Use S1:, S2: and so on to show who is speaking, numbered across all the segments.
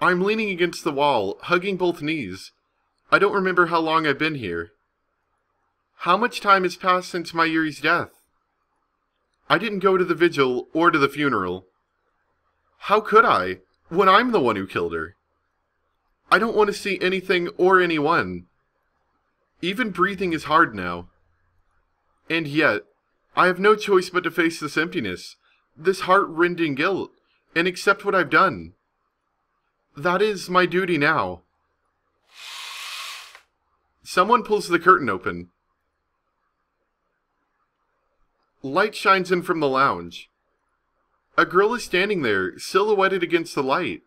S1: I'm leaning against the wall, hugging both knees. I don't remember how long I've been here. How much time has passed since Mayuri's death? I didn't go to the vigil or to the funeral. How could I, when I'm the one who killed her? I don't want to see anything or anyone. Even breathing is hard now. And yet, I have no choice but to face this emptiness, this heart-rending guilt, and accept what I've done. That is my duty now. Someone pulls the curtain open. Light shines in from the lounge. A girl is standing there, silhouetted against the light.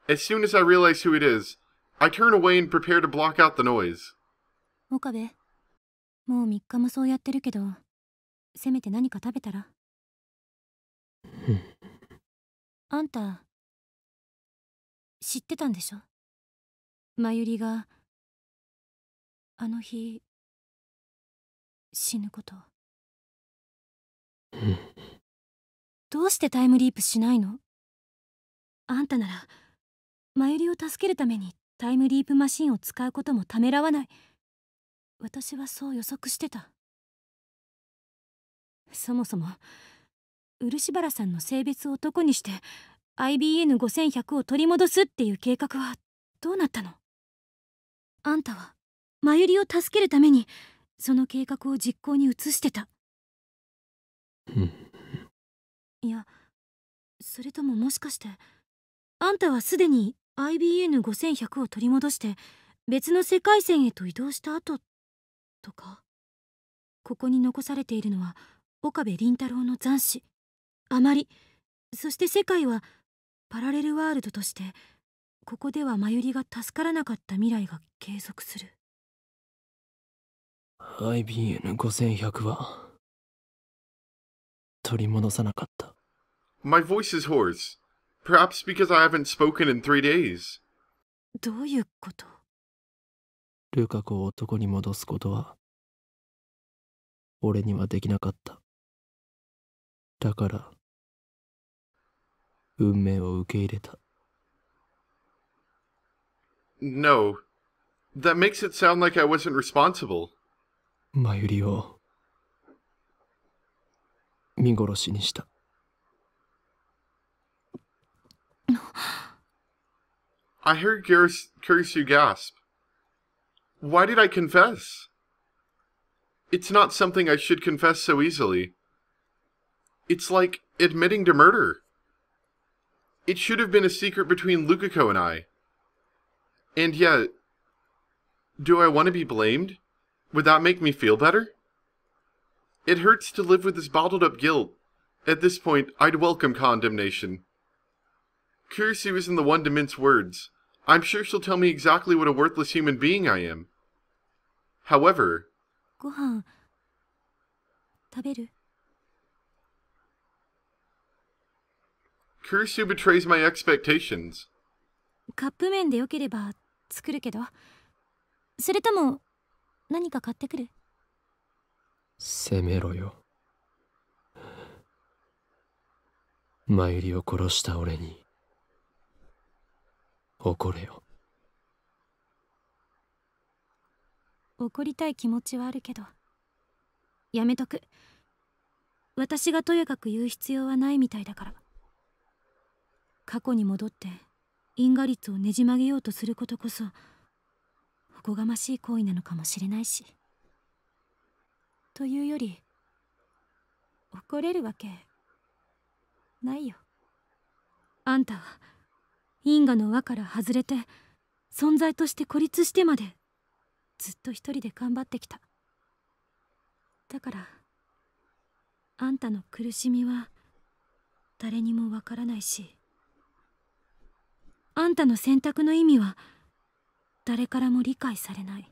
S1: As soon as I realize who it is, I turn away and prepare to block out the noise.
S2: 岡部、もう3日もそうやってるけど、せめて何か食べたら。あんた、知ってたんでしょ？まゆりが、あの日、死ぬこと。どうしてタイムリープしないの？あんたなら、まゆりを助けるためにタイムリープマシンを使うこともためらわない。私はそう予測してた。そもそも漆原さんの性別を男にして IBN5100 を取り戻すっていう計画はどうなったの？あんたはまゆりを助けるためにその計画を実行に移してた。いや、それとももしかしてあんたはすでに IBN5100 を取り戻して別の世界線へと移動した後とか？ここに残されているのは岡部倫太郎の残滓、あまり、そして世界はパラレルワールドとしてここではまゆりが助からなかった未来が継続する。
S3: IBN5100 は取り戻さなかった。
S1: My voice is hoarse, perhaps because I haven't spoken in 3 days.
S2: どういうこと？
S3: ルカ子を男に戻すことは俺にはできなかった。だから運命を受け入れた。
S1: No, that makes it sound like I wasn't responsible.
S3: マユリを見殺しにした。
S1: I heard Kurisu gasp. Why did I confess? It's not something I should confess so easily. It's like admitting to murder. It should have been a secret between Lukako and I. And yet, do I want to be blamed? Would that make me feel better? It hurts to live with this bottled up guilt. At this point, I'd welcome condemnation. Kurisu isn't the one to mince words. I'm sure she'll tell me exactly what a worthless human being I am. However,
S2: ご飯食べる？
S1: Kurisu betrays my expectations.
S2: カップ麺でよければ作るけど、それとも何か買ってくる？
S3: 責めろよ。マユリを殺した俺に怒れよ。
S2: 怒りたい気持ちはあるけどやめとく。私がとやかく言う必要はないみたいだから。過去に戻って因果律をねじ曲げようとすることこそおこがましい行為なのかもしれないし。というより怒れるわけないよ。あんたは因果の輪から外れて存在として孤立してまでずっと一人で頑張ってきた。だからあんたの苦しみは誰にもわからないし、あんたの選択の意味は誰からも理解されない。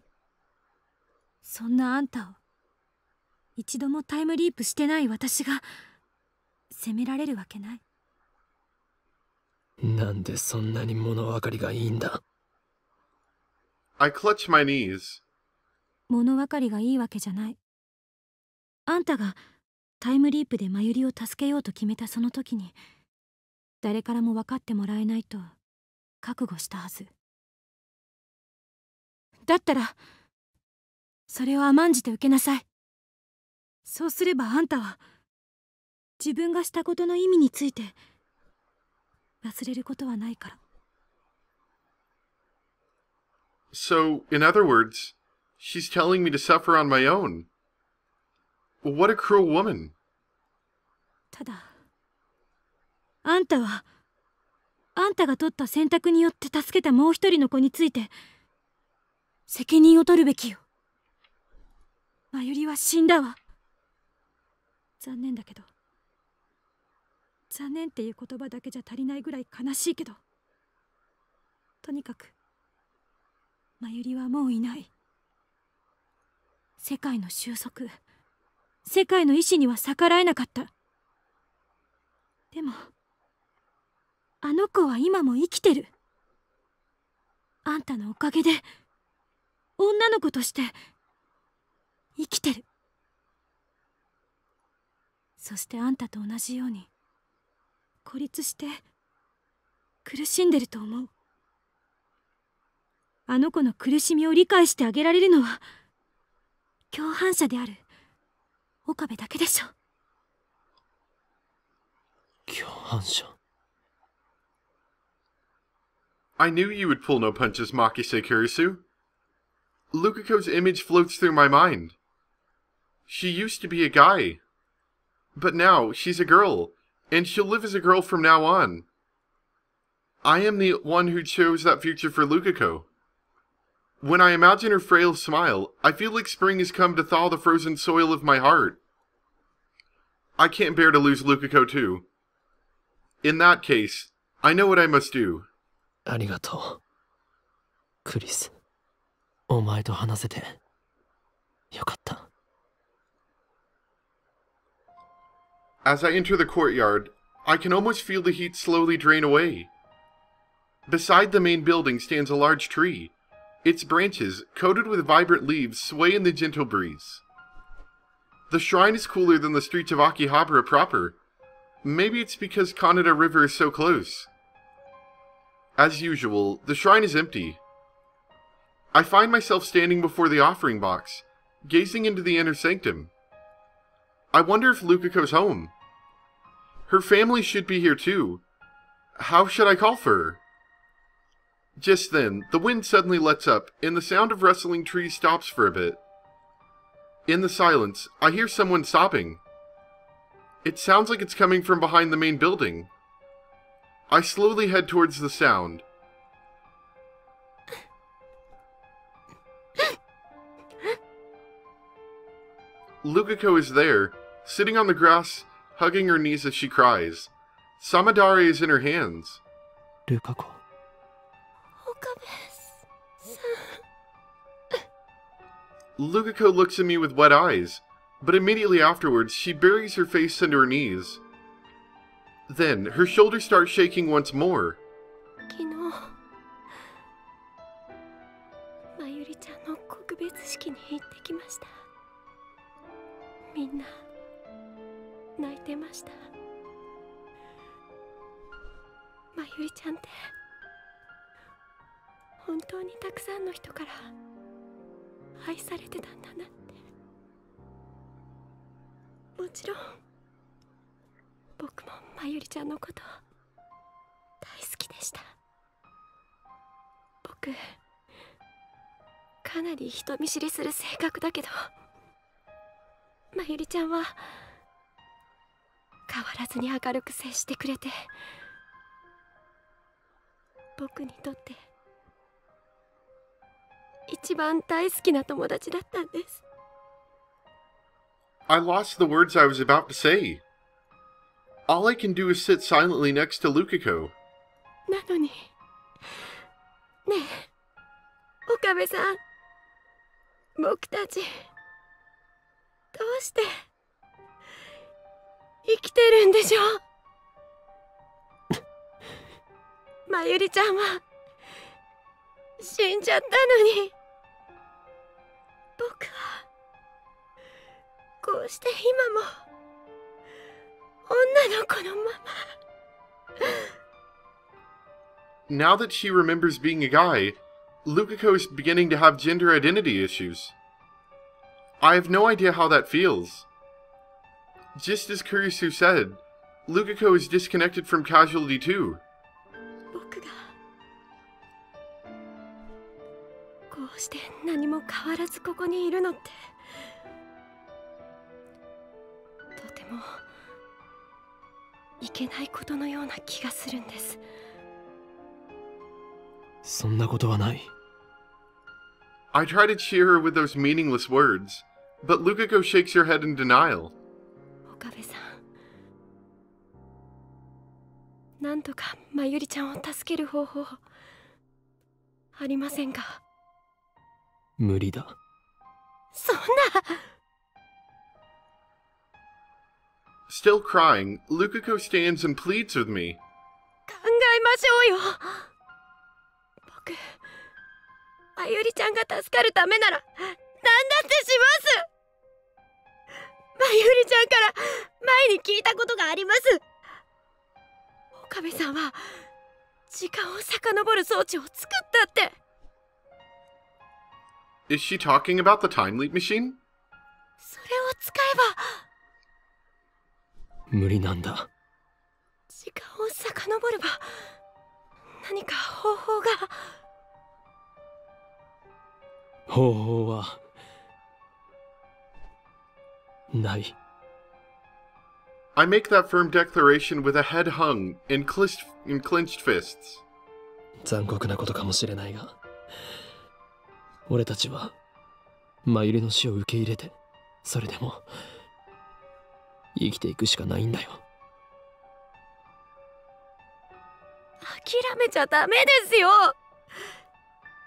S2: そんなあんたを一度もタイムリープしてない私が責められるわけない。
S3: なんでそんなに物分かりがいいんだ。
S1: I clutch my knees.
S2: 物分かりがいいわけじゃない。あんたがタイムリープでまゆりを助けようと決めたその時に誰からも分かってもらえないと覚悟したはず。だったらそれを甘んじて受けなさい。そうすればあんたは自分がしたことの意味について忘れることはないから。
S1: So, in other words, she's telling me to suffer on my own. What a cruel woman.
S2: ただあんたはあんたが取った選択によって助けたもう一人の子について責任を取るべきよ。まゆりは死んだわ。残念だけど、残念っていう言葉だけじゃ足りないぐらい悲しいけど、とにかくまゆりはもういない。世界の収束、世界の意志には逆らえなかった。でもあの子は今も生きてる。あんたのおかげで女の子として生きてる。そしてあんたと同じように孤立して苦しんでると思う。あの子の苦しみを理解してあげられるのは共犯者である岡部だけでしょ。
S3: 共犯者。
S1: I knew you would pull no punches, Makise Kurisu. Lukako's image floats through my mind. She used to be a guy. But now she's a girl, and she'll live as a girl from now on. I am the one who chose that future for Lukako. When I imagine her frail smile, I feel like spring has come to thaw the frozen soil of my heart. I can't bear to lose Lukako too. In that case, I know what I must do.
S3: ありがとうクリス。お前と話せてよかった。
S1: As I enter the courtyard, I can almost feel the heat slowly drain away. Beside the main building stands a large tree. Its branches, coated with vibrant leaves, sway in the gentle breeze. The shrine is cooler than the streets of Akihabara proper. Maybe it's because Kaneda River is so close. As usual, the shrine is empty. I find myself standing before the offering box, gazing into the inner sanctum. I wonder if Lukako's home. Her family should be here too. How should I call for her? Just then, the wind suddenly lets up, and the sound of rustling trees stops for a bit. In the silence, I hear someone sobbing. It sounds like it's coming from behind the main building. I slowly head towards the sound. Lukako is there, sitting on the grass, hugging her knees as she cries. Samadare is in her hands.
S3: ルカコ。
S1: Lukako looks at me with wet eyes, but immediately afterwards she buries her face into her knees. Then, her shoulders start shaking once more.
S4: 昨日まゆりちゃんの告別式に行ってきました。みんな泣いてました。まゆりちゃんって本当にたくさんの人から愛されてたんだなって。もちろん僕もまゆりちゃんのこと大好きでした。僕かなり人見知りする性格だけど、まゆりちゃんは変わらずに明るく接してくれて、僕にとって一番大好きな友達だったんです。
S1: I lost the words I was about to say. All I can do is sit silently next to Lukako.
S4: なのにねえ岡部さん、僕たちどうして生きてるんでしょう。まゆりちゃんは死んじゃったのに、僕はこうして今も女の子のまま
S1: Now that she remembers being a guy, Lukako is beginning to have gender identity issues. I have no idea how that feels. Just as Kurisu said, Lukako is disconnected from Casualty too.
S4: 僕がこうして何も変わらずここにいるのってとてもいけないことのような気がするんです。
S3: そんなことはない。
S1: I try to cheer her with those meaningless words, but Lukako shakes her head in denial.
S4: 岡部さん、なんとかまゆりちゃんを助ける方法ありませんか？
S3: 無理だ。
S4: そんな。
S1: Still crying, Lukako stands and pleads with me.
S4: 考えましょうよ。僕、まゆりちゃんが助かるためなら何だってします。まゆりちゃんから前に聞いたことがあります。岡部さんは時間を遡る装置を作ったって。
S1: Is she talking about the time leap machine?
S4: それを使えば
S3: 無理なんだ。
S4: 時間を遡れば何か方法が。
S3: 方法はない。
S1: I make that firm declaration with a head hung and clenched fists.
S3: 残酷なことかもしれないが、俺たちはまゆりの死を受け入れて、それでも生きていくしかないんだよ。
S4: 諦めちゃダメですよ。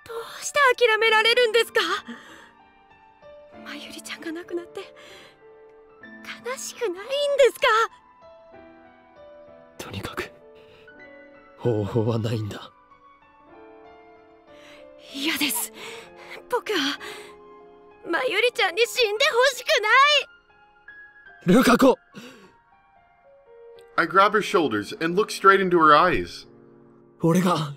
S4: どうして諦められるんですか？まゆりちゃんが亡くなって悲しくないんですか？
S3: とにかく方法はないんだ。
S4: 嫌です。僕はまゆりちゃんに死んでほしくない。
S3: ルカコ！
S1: I grab her shoulders and look straight into her eyes.
S3: 俺が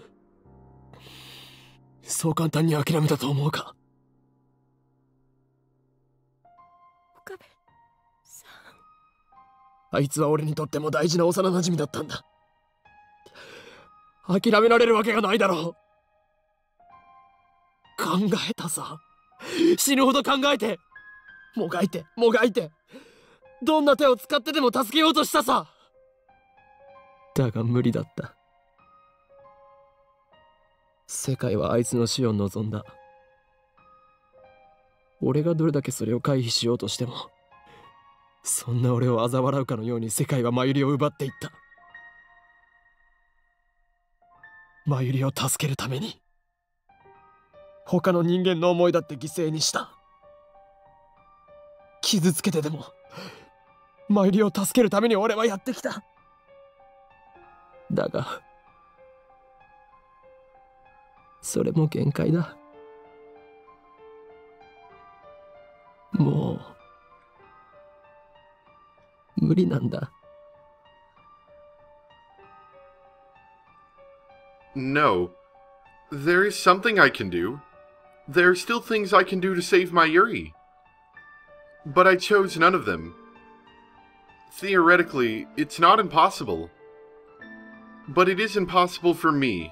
S3: そう簡単に諦めたと思うか？
S4: 岡部さん、
S3: あいつは俺にとっても大事な幼馴染だったんだ。諦められるわけがないだろう。考えたさ。死ぬほど考えて、もがいてもがいて、どんな手を使ってでも助けようとしたさ。だが無理だった。世界はあいつの死を望んだ。俺がどれだけそれを回避しようとしても、そんな俺を嘲笑うかのように世界はまゆりを奪っていった。まゆりを助けるために他の人間の思いだって犠牲にした。傷つけてでもまゆりを助けるために俺はやってきた。だがそれも限界だ。もう無理なんだ。
S1: No. There is something I can do. There are still things I can do to save Mayuri. But I chose none of them. Theoretically, it's not impossible. But it is impossible for me.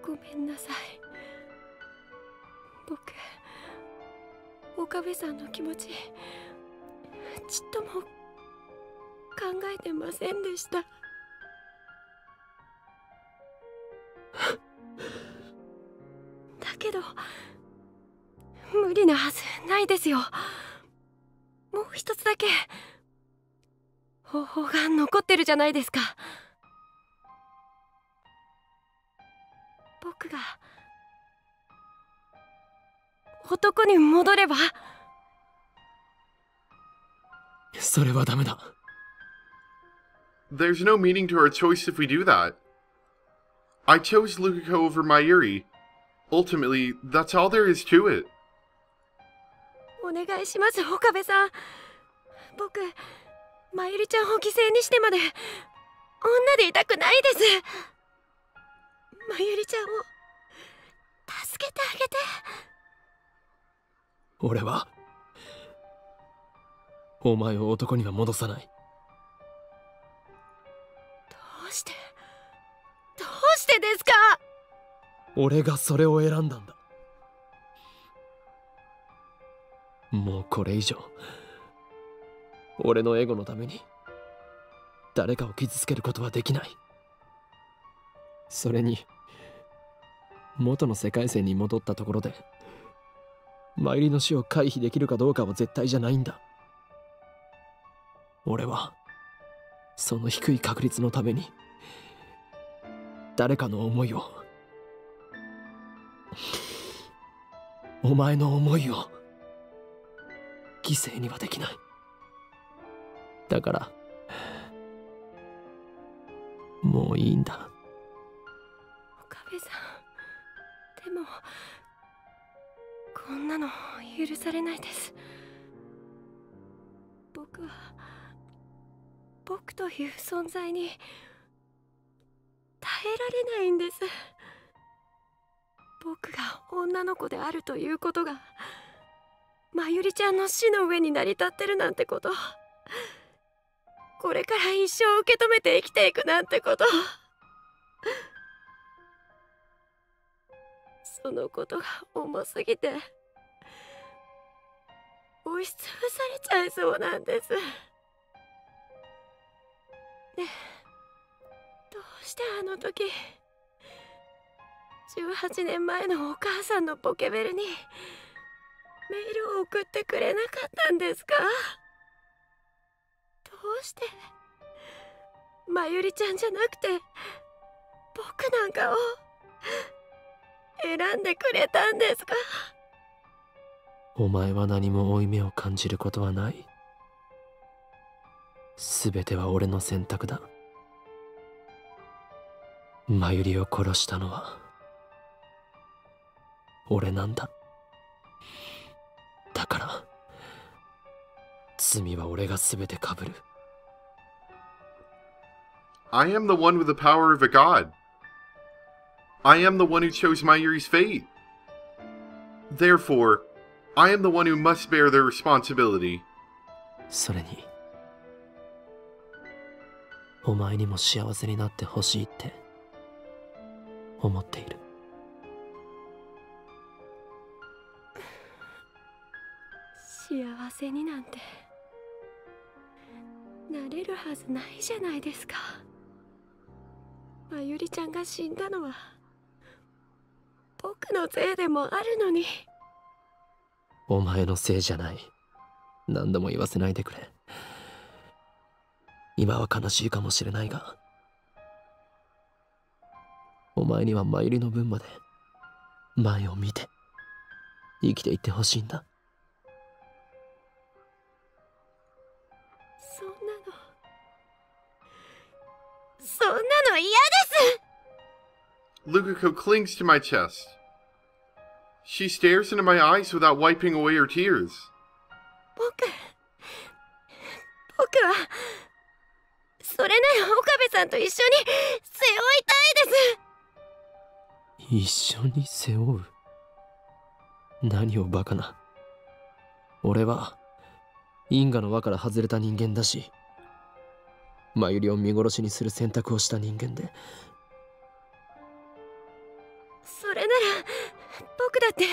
S4: ごめんなさい。僕、岡部さんの気持ちちっとも考えてませんでした。だけど無理なはずないですよ。もう一つだけ方法が残ってるじゃないですか。僕が男に戻れば。
S3: それはダメだ。
S1: There's no meaning to our choice if we do that. I chose Lukako over Mayuri. Ultimately, that's all there is to it.
S4: お願いします、岡部さん。僕、まゆりちゃんを犠牲にしてまで女でいたくないです。まゆりちゃんを助けてあげて。
S3: 俺はお前を男には戻さない。
S4: どうしてですか？
S3: 俺がそれを選んだんだ。もうこれ以上俺のエゴのために誰かを傷つけることはできない。それに元の世界線に戻ったところでマユリの死を回避できるかどうかは絶対じゃないんだ。俺はその低い確率のために誰かの思いを、お前の思いを犠牲にはできない。だからもういいんだ。
S4: 岡部さん、でもこんなの許されないです。僕は僕という存在に耐えられないんです。僕が女の子であるということがまゆりちゃんの死の上に成り立ってるなんてこと、これから一生受け止めて生きていくなんてこと、そのことが重すぎて押しつぶされちゃいそうなんです。ねえ、どうしてあの時18年前のお母さんのポケベルにメールを送ってくれなかったんですか？どうしてまゆりちゃんじゃなくて僕なんかを選んでくれたんですか？
S3: お前は何も負い目を感じることはない。すべては俺の選択だ。マユリを殺したのは俺なんだ。だから罪は俺がすべて被る。
S1: I am the one with the power of a god. I am the one who chose Mayuri's fate. Therefore, I am the one who must bear their responsibility.
S3: それにお前にも幸せになってほしいって思っている。
S4: 幸せになんてなれるはずないじゃないですか。まゆりちゃんが死んだのは僕のせいでもあるのに。
S3: お前のせいじゃない。何度も言わせないでくれ。今は悲しいかもしれないが、お前にはマユリの分まで前を見て生きていってほしいんだ。
S4: そんなの嫌です。
S1: Lukako clings to my chest. She stares into my eyes without wiping away her tears.
S4: 僕はそれなら岡部さんと一緒に背負いたいです。
S3: 一緒に背負う？何をバカな。俺は因果の輪から外れた人間だし、マユリを見殺しにする選択をした人間で。
S4: それなら僕だって因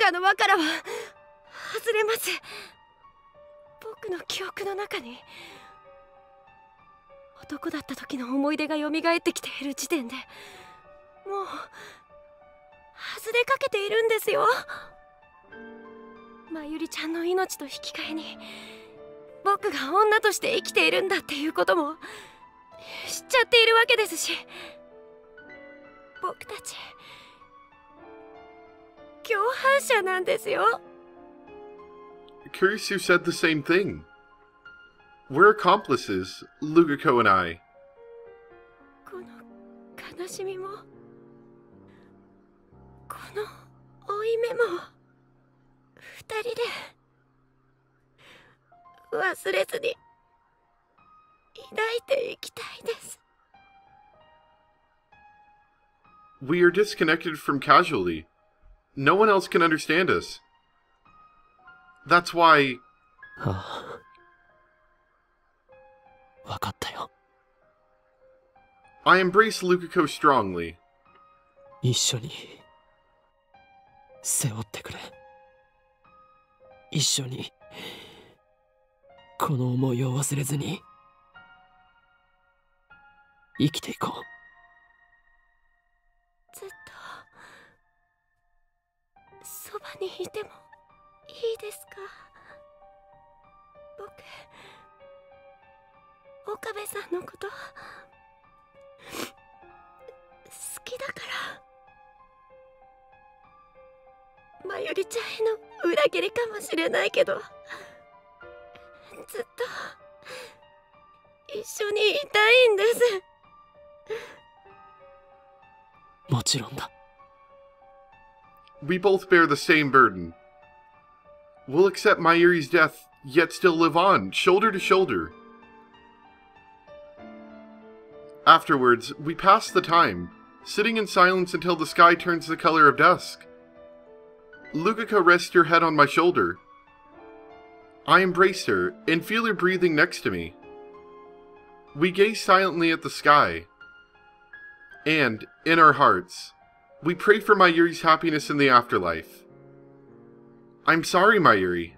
S4: 果の輪からは外れます。僕の記憶の中に男だった時の思い出が蘇ってきている時点でもう外れかけているんですよ。まゆりちゃんの命と引き換えに僕が女として生きているんだっていうことも知っちゃっているわけですし、僕たち共犯者なんですよ。
S1: Kurisu said the same thing. We're accomplices, Lukako and I.
S4: この悲しみもこの負い目も二人で忘れずに抱いていきたいです。
S1: We are disconnected from casually. No one else can understand us. That's why...
S3: ああ。わかったよ。
S1: I embrace Lukako strongly.
S3: 一緒に背負ってくれ。一緒にこの思いを忘れずに生きていこう。
S4: ずっとそばにいてもいいですか？僕、岡部さんのこと好きだから。まゆりちゃんへの裏切りかもしれないけど、ずっと一緒にいたいんです。
S3: もちろんだ。
S1: We both bear the same burden. We'll accept Mayuri's death, yet still live on, shoulder to shoulder. Afterwards, we pass the time, sitting in silence until the sky turns the color of dusk. Lukako rests her head on my shoulder. I embrace her and feel her breathing next to me. We gaze silently at the sky. And, in our hearts, we pray for Mayuri's happiness in the afterlife. I'm sorry, Mayuri.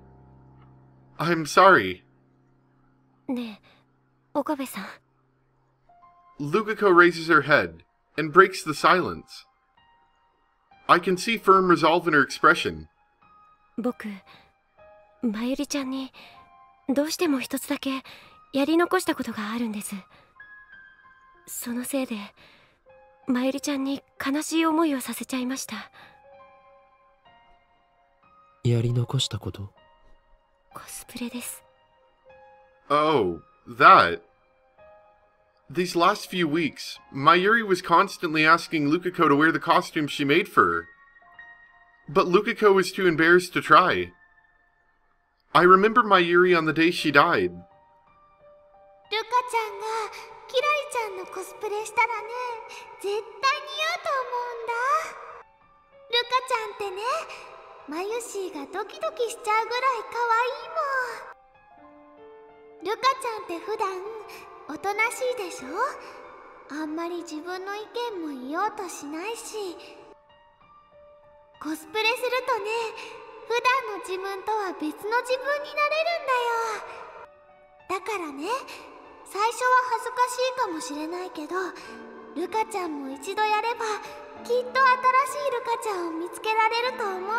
S1: I'm sorry.
S4: ねえ、岡部さん。
S1: Lukako raises her head and breaks the silence. I can see firm resolve in her expression.
S4: 僕、まゆりちゃんにどうしても一つだけやり残したことがあるんです。そのせいでまゆりちゃんに悲しい思いをさせちゃいました。
S3: やり残したこと？
S4: コスプレです。
S1: Oh, that. These last few weeks, Mayuri was constantly asking Lukako to wear the costume she made for her. But Lukako was too embarrassed to try. I remember Mayuri on the day she died.
S5: ルカちゃんがキラリちゃんのコスプレしたらね、絶対似合うと思うんだ。ルカちゃんってね、マユシーがドキドキしちゃうぐらい可愛いもん。ルカちゃんって普段おとなしいでしょ？あんまり自分の意見も言おうとしないし、コスプレするとね、普段の自分とは別の自分になれるんだよ。だからね、最初は恥ずかしいかもしれないけど、ルカちゃんも一度やればきっと新しいルカちゃんを見つけられると思うんだ。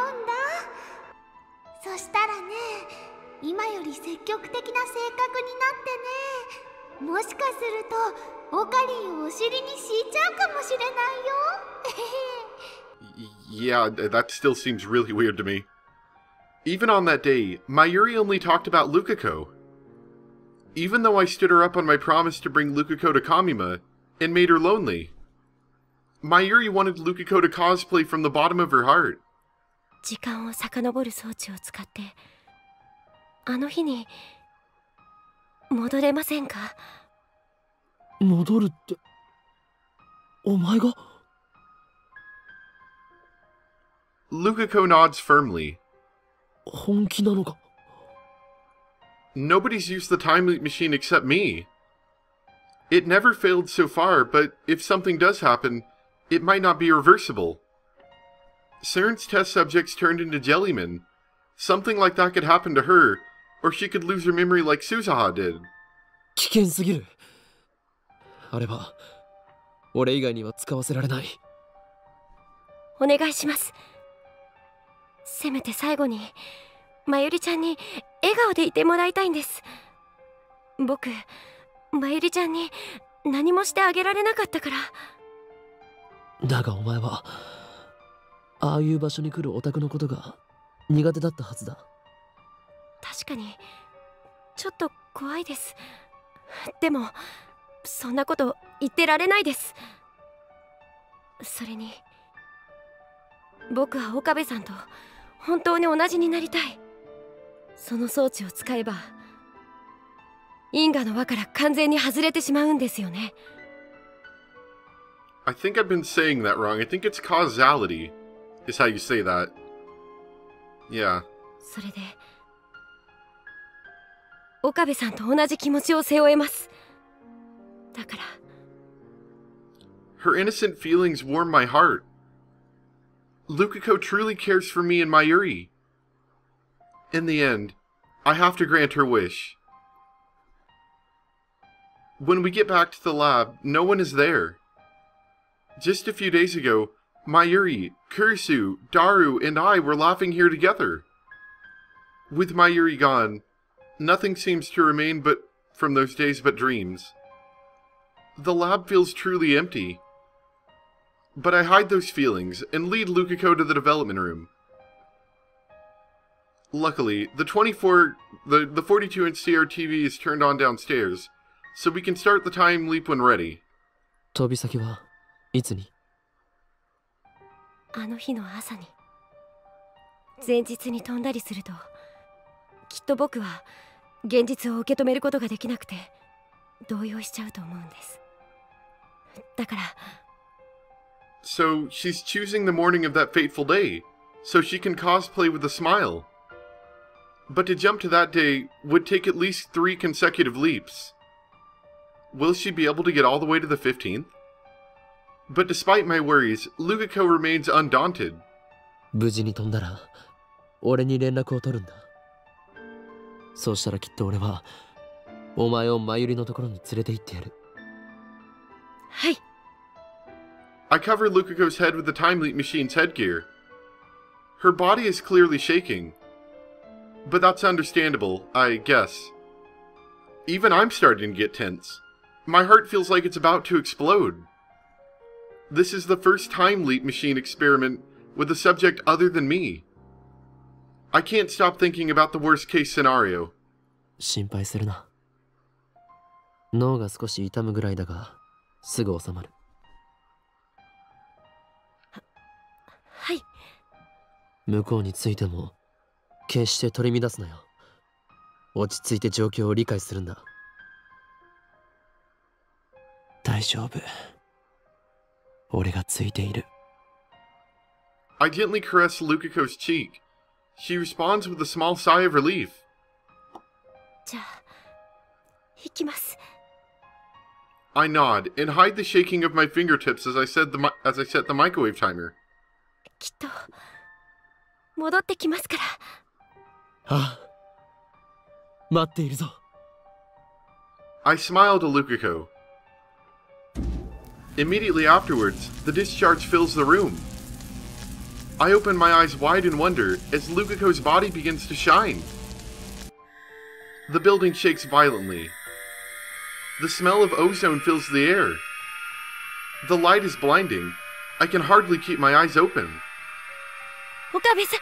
S5: そしたらね、今より積極的な性格になってね、もしかするとオカリンをお尻に敷いちゃうかもしれないよ。
S1: Yeah, that still seems really weird to me. Even on that day, Mayuri only talked about Lukako. Even though I stood her up on my promise to bring Lukako to Kamima, and made her lonely. Mayuri wanted Lukako to cosplay from the bottom of her heart.
S4: 時間を遡る装置を使ってあの日に戻れませんか？
S3: 戻るって、お前が？
S1: Lukako nods firmly.
S3: 本気なのか？
S1: Nobody's used the time loop machine except me. It never failed so far, but if something does happen, it might not be reversible. CERN's test subjects turned into jellymen. Something like that could happen to her, or she could lose her memory like Suzaha did.
S3: 危険すぎる。あれは俺以外には使わせられない。
S4: お願いします。せめて最後にまゆりちゃんに笑顔でいてもらいたいんです。僕、まゆりちゃんに何もしてあげられなかったから。
S3: だがお前はああいう場所に来るオタクのことが苦手だったはずだ。
S4: 確かにちょっと怖いです。でもそんなこと言ってられないです。それに僕は岡部さんと本当に同じになりたい。その装置を使えば因果の輪から完全に外れてしまうんですよね。
S1: I think I've been saying that wrong. I think it's causality, is how you say that. Yeah.
S4: それで岡部さんと同じ気持ちを背負えます。だから
S1: Her innocent feelings warm my heart. Lukako truly cares for me and Mayuri. In the end, I have to grant her wish. When we get back to the lab, no one is there. Just a few days ago, Mayuri, Kurisu, Daru, and I were laughing here together. With Mayuri gone, nothing seems to remain from those days but dreams. The lab feels truly empty. But I hide those feelings and lead Lukako to the development room. Luckily, the 42-inch CRTV is turned on downstairs, so we can start the time leap when ready.
S3: 飛び先はいつに？
S4: あの日の朝に。前日に飛んだりすると、きっと僕は現実を受け止めることができなくて動揺しちゃうと思うんです。だから。
S1: So she's choosing the morning of that fateful day, so she can cosplay with a smile. But to jump to that day would take at least 3 consecutive leaps. Will she be able to get all the way to the 15th? But despite my worries, Lukako remains undaunted.
S3: 無事に飛んだら、俺に連絡を取るんだ。そうしたらきっと俺は、お前をマユリのところに連れて行ってやる。
S4: はい。
S1: I cover Lukako's head with the time leap machine's headgear. Her body is clearly shaking. But that's understandable, I guess. Even I'm starting to get tense. My heart feels like it's about to explode. This is the first time leap machine experiment with a subject other than me. I can't stop thinking about the worst case scenario.
S3: 心配するな。脳が少し痛むぐらいだが、すぐ収まる。
S4: はい。
S3: 向こうについても決して取り乱すなよ。落ち着いて状況を理解するんだ。大丈夫。俺がついている。
S1: I gently caress Lukako's cheek. She responds with a small sigh of relief.
S4: じゃあ、行きます。
S1: I nod and hide the shaking of my fingertips as I set the microwave timer.
S4: きっと戻ってきますから。
S3: ああ、待っているぞ。
S1: I smile to Lukako. Immediately afterwards, the discharge fills the room. I open my eyes wide in wonder as Lukako's body begins to shine. The building shakes violently. The smell of ozone fills the air. The light is blinding. I can hardly keep my eyes open.
S4: 岡部さん。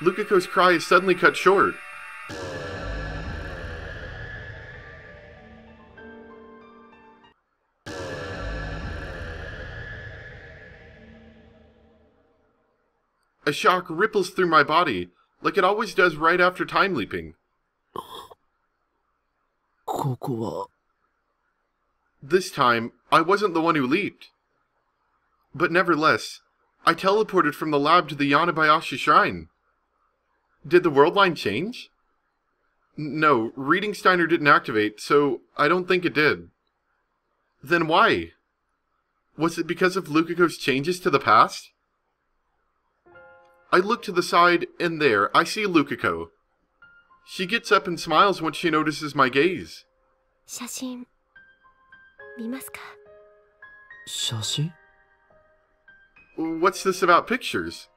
S1: Lukako's cry is suddenly cut short. A shock ripples through my body, like it always does right after time leaping.
S3: ここは
S1: This time, I wasn't the one who leaped. But nevertheless, I teleported from the lab to the Yanabayashi shrine. Did the world line change? No, Reading Steiner didn't activate, so I don't think it did. Then why? Was it because of Lukako's changes to the past? I look to the side, and there, I see Lukako. She gets up and smiles when she notices my gaze.
S4: 写真見ますか？
S3: 写真？
S1: What's this about pictures?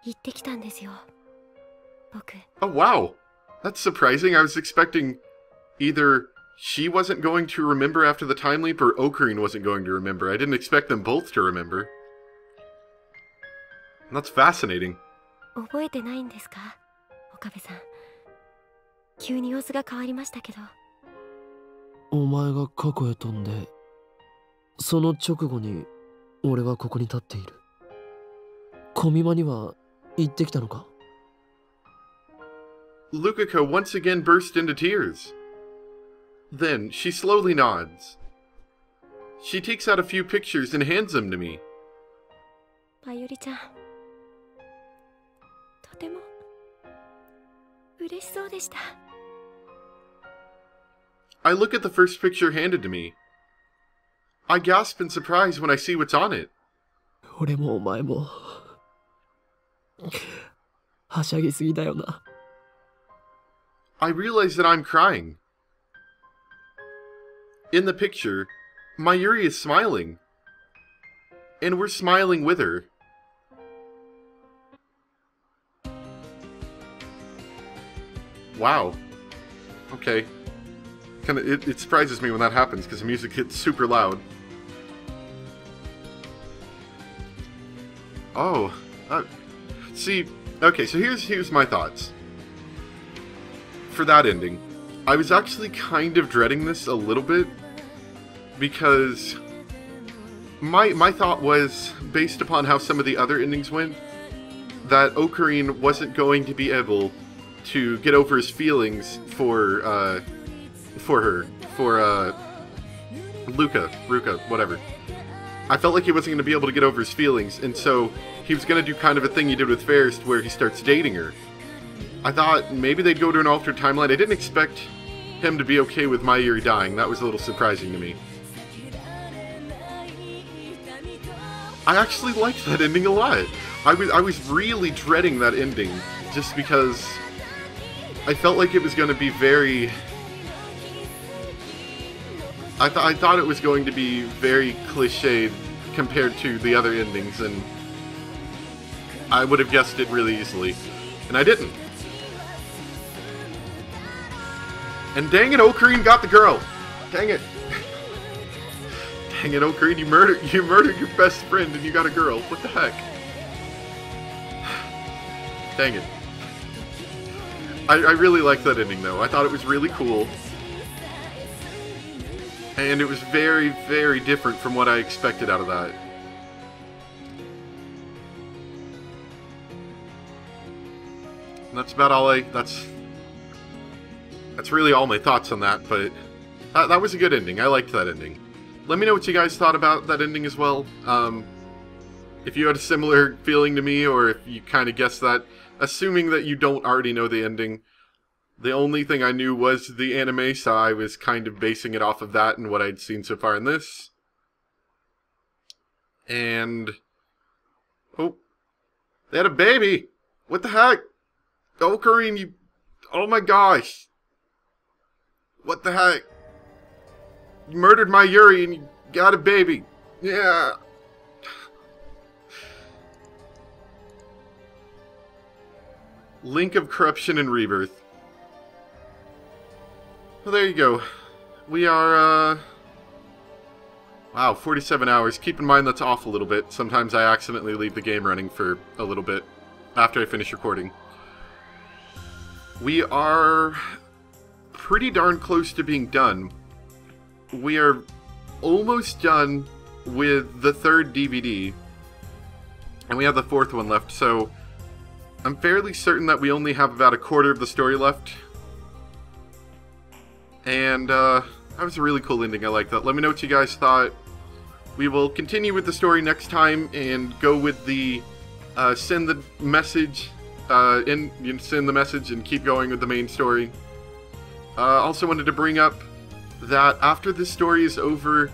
S4: 行ってきたんですよ、僕。
S1: Oh, wow. That's surprising. I was expecting either she wasn't going to remember after the time leap or Ocarine wasn't going to remember. I didn't expect them both to remember. That's fascinating.
S4: 覚えてないんですか、岡部さん。急に様子が変わりましたけど。
S3: お前が過去へ飛んで、その直後に俺はここに立っている。小見間には行ってきたのか？
S1: Lukako once again burst into tears. Then she slowly nods. She takes out a few pictures and hands them to me.
S4: まゆりちゃん、とても嬉しそうでした。
S1: I look at the first picture handed to me. I gasp in surprise when I see what's on it.
S3: 俺もお前もはしゃぎすぎだよな。
S1: I realize that I'm crying. In the picture, Mayuri is smiling. And we're smiling with her. Wow. Okay. It surprises me when that happens because the music hits super loud. Oh. See, okay, so here's my thoughts. For that ending, I was actually kind of dreading this a little bit because my thought was, based upon how some of the other endings went, that Ocarina wasn't going to be able to get over his feelings for Ruka, whatever. I felt like he wasn't going to be able to get over his feelings, and so he was going to do kind of a thing he did with Fairest where he starts dating her. I thought maybe they'd go to an altered timeline. I didn't expect him to be okay with Mayuri dying. That was a little surprising to me. I actually liked that ending a lot. I was really dreading that ending just because I felt like it was going to be very... I thought it was going to be very cliched compared to the other endings, and I would have guessed it really easily. And I didn't. And dang it, Ocarina got the girl! Dang it. Dang it, Ocarina, you murdered your best friend and you got a girl. What the heck? Dang it. I really liked that ending, though. I thought it was really cool. And it was very, very different from what I expected out of that. And that's about all that's really all my thoughts on that, but that was a good ending. I liked that ending. Let me know what you guys thought about that ending as well. If you had a similar feeling to me, or if you kind of guessed that, assuming that you don't already know the ending. The only thing I knew was the anime, so I was kind of basing it off of that and what I'd seen so far in this. And... oh. They had a baby! What the heck? Ocarina, you... oh my gosh! What the heck? You murdered Mayuri and you got a baby. Yeah. Link of Corruption and Rebirth. Well, there you go. We are, wow, 47 hours. Keep in mind that's off a little bit. Sometimes I accidentally leave the game running for a little bit after I finish recording. We are pretty darn close to being done. We are almost done with the third DVD. And we have the fourth one left, so I'm fairly certain that we only have about a quarter of the story left. And, that was a really cool ending. I like that. Let me know what you guys thought. We will continue with the story next time and go with the, send the message, send the message and keep going with the main story. Also wanted to bring up that after this story is over,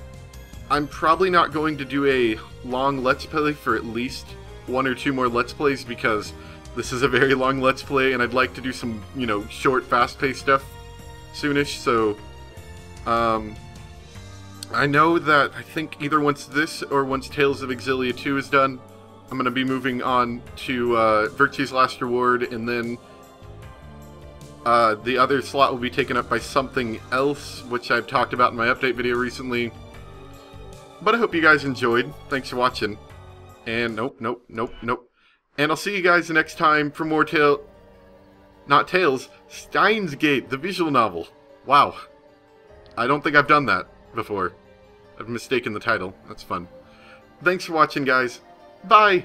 S1: I'm probably not going to do a long Let's Play for at least 1 or 2 more Let's Plays, because this is a very long Let's Play and I'd like to do some, you know, short, fast-paced stuff soonish, so I know that I think either once this or once Tales of Exilia 2 is done, I'm going to be moving on to Virtue's Last Reward, and then the other slot will be taken up by something else, which I've talked about in my update video recently. But I hope you guys enjoyed. Thanks for watching. And nope. And I'll see you guys next time for more not Tales, Steins Gate, the visual novel. Wow. I don't think I've done that before. I've mistaken the title. That's fun. Thanks for watching, guys. Bye!